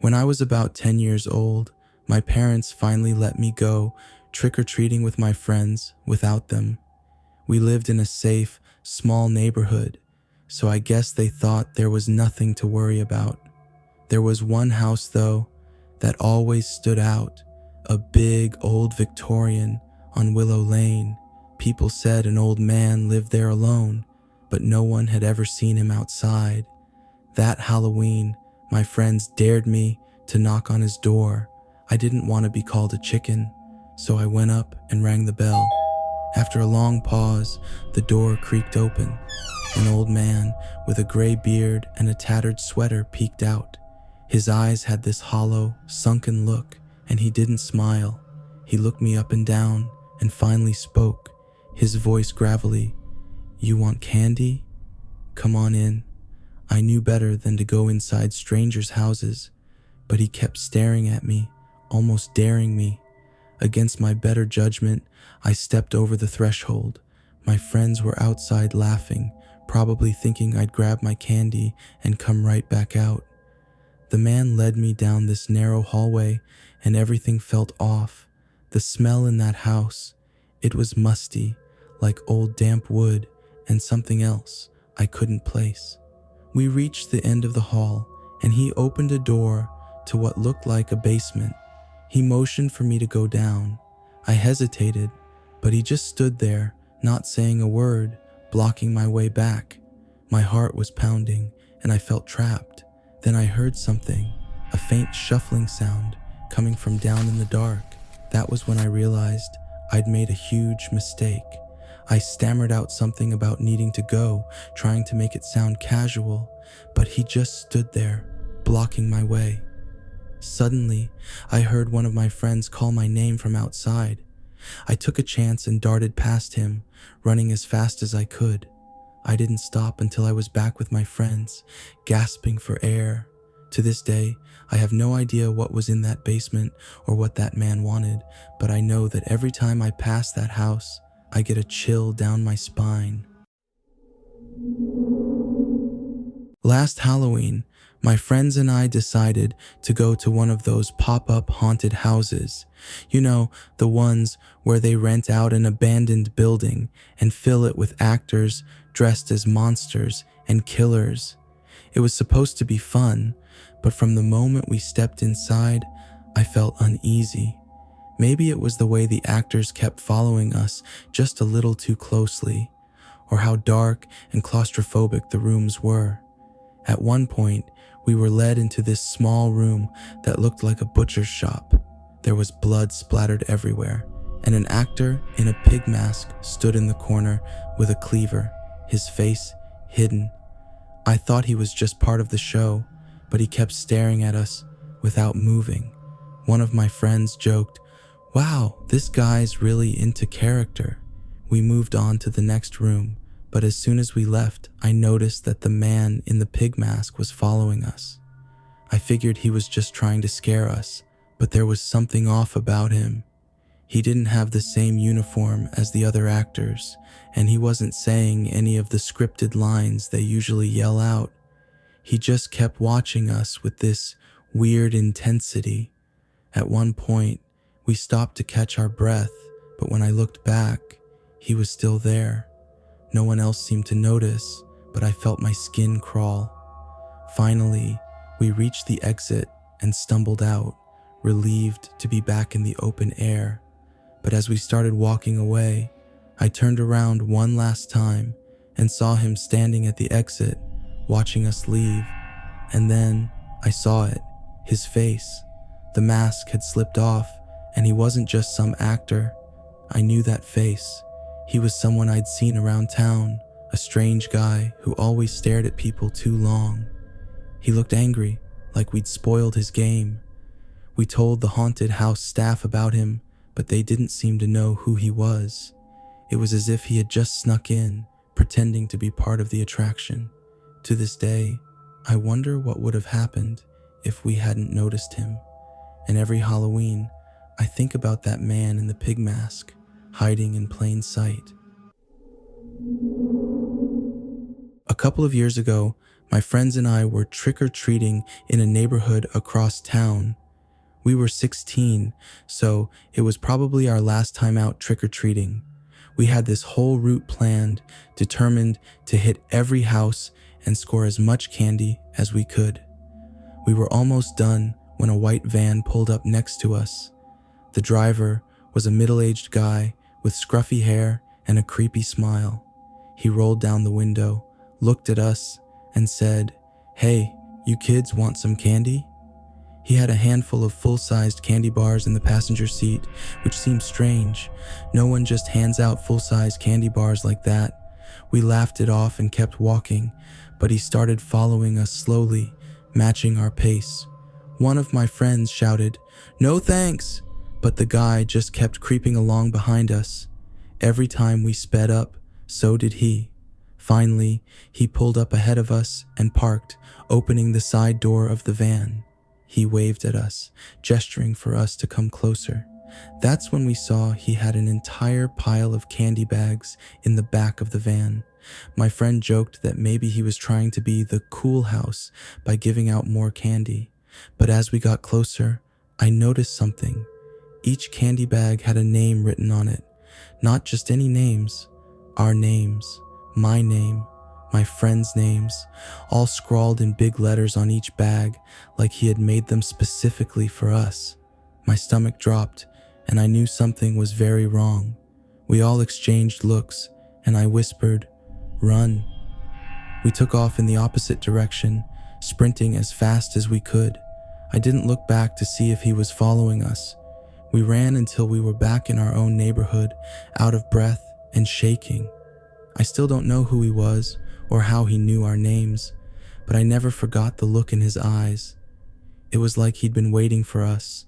When I was about 10 years old, my parents finally let me go trick-or-treating with my friends without them. We lived in a safe, small neighborhood, so I guess they thought there was nothing to worry about. There was one house, though, that always stood out, a big old Victorian on Willow Lane. People said an old man lived there alone, but no one had ever seen him outside. That Halloween, my friends dared me to knock on his door. I didn't want to be called a chicken, so I went up and rang the bell. After a long pause, the door creaked open. An old man with a gray beard and a tattered sweater peeked out. His eyes had this hollow, sunken look, and he didn't smile. He looked me up and down and finally spoke, his voice gravelly. "You want candy? Come on in." I knew better than to go inside strangers' houses, but he kept staring at me, almost daring me. Against my better judgment, I stepped over the threshold. My friends were outside laughing, probably thinking I'd grab my candy and come right back out. The man led me down this narrow hallway, and everything felt off. The smell in that house, it was musty, like old damp wood, and something else I couldn't place. We reached the end of the hall, and he opened a door to what looked like a basement. He motioned for me to go down. I hesitated, but he just stood there, not saying a word, blocking my way back. My heart was pounding, and I felt trapped. Then I heard something, a faint shuffling sound, coming from down in the dark. That was when I realized I'd made a huge mistake. I stammered out something about needing to go, trying to make it sound casual, but he just stood there, blocking my way. Suddenly, I heard one of my friends call my name from outside. I took a chance and darted past him, running as fast as I could. I didn't stop until I was back with my friends, gasping for air. To this day, I have no idea what was in that basement or what that man wanted, but I know that every time I pass that house, I get a chill down my spine. Last Halloween, my friends and I decided to go to one of those pop-up haunted houses. You know, the ones where they rent out an abandoned building and fill it with actors dressed as monsters and killers. It was supposed to be fun, but from the moment we stepped inside, I felt uneasy. Maybe it was the way the actors kept following us just a little too closely, or how dark and claustrophobic the rooms were. At one point, we were led into this small room that looked like a butcher's shop. There was blood splattered everywhere, and an actor in a pig mask stood in the corner with a cleaver, his face hidden. I thought he was just part of the show, but he kept staring at us without moving. One of my friends joked, "Wow, this guy's really into character." We moved on to the next room, but as soon as we left, I noticed that the man in the pig mask was following us. I figured he was just trying to scare us, but there was something off about him. He didn't have the same uniform as the other actors, and he wasn't saying any of the scripted lines they usually yell out. He just kept watching us with this weird intensity. At one point, we stopped to catch our breath, but when I looked back, he was still there. No one else seemed to notice, but I felt my skin crawl. Finally, we reached the exit and stumbled out, relieved to be back in the open air. But as we started walking away, I turned around one last time and saw him standing at the exit, watching us leave. And then I saw it, his face. The mask had slipped off, and he wasn't just some actor. I knew that face. He was someone I'd seen around town, a strange guy who always stared at people too long. He looked angry, like we'd spoiled his game. We told the haunted house staff about him, but they didn't seem to know who he was. It was as if he had just snuck in, pretending to be part of the attraction. To this day, I wonder what would have happened if we hadn't noticed him. And every Halloween, I think about that man in the pig mask, hiding in plain sight. couple of years ago, my friends and I were trick-or-treating in a neighborhood across town. We were 16, so it was probably our last time out trick-or-treating. We had this whole route planned, determined to hit every house and score as much candy as we could. We were almost done when a white van pulled up next to us. The driver was a middle-aged guy with scruffy hair and a creepy smile. He rolled down the window, looked at us, and said, "Hey, you kids want some candy?" He had a handful of full-sized candy bars in the passenger seat, which seemed strange. No one just hands out full-sized candy bars like that. We laughed it off and kept walking, but he started following us slowly, matching our pace. One of my friends shouted, "No thanks," but the guy just kept creeping along behind us. Every time we sped up, so did he. Finally, he pulled up ahead of us and parked, opening the side door of the van. He waved at us, gesturing for us to come closer. That's when we saw he had an entire pile of candy bags in the back of the van. My friend joked that maybe he was trying to be the cool house by giving out more candy. But as we got closer, I noticed something. Each candy bag had a name written on it. Not just any names, our names, my name, my friends' names, all scrawled in big letters on each bag, like he had made them specifically for us. My stomach dropped, and I knew something was very wrong. We all exchanged looks, and I whispered, "Run." We took off in the opposite direction, sprinting as fast as we could. I didn't look back to see if he was following us. We ran until we were back in our own neighborhood, out of breath and shaking. I still don't know who he was or how he knew our names, but I never forgot the look in his eyes. It was like he'd been waiting for us,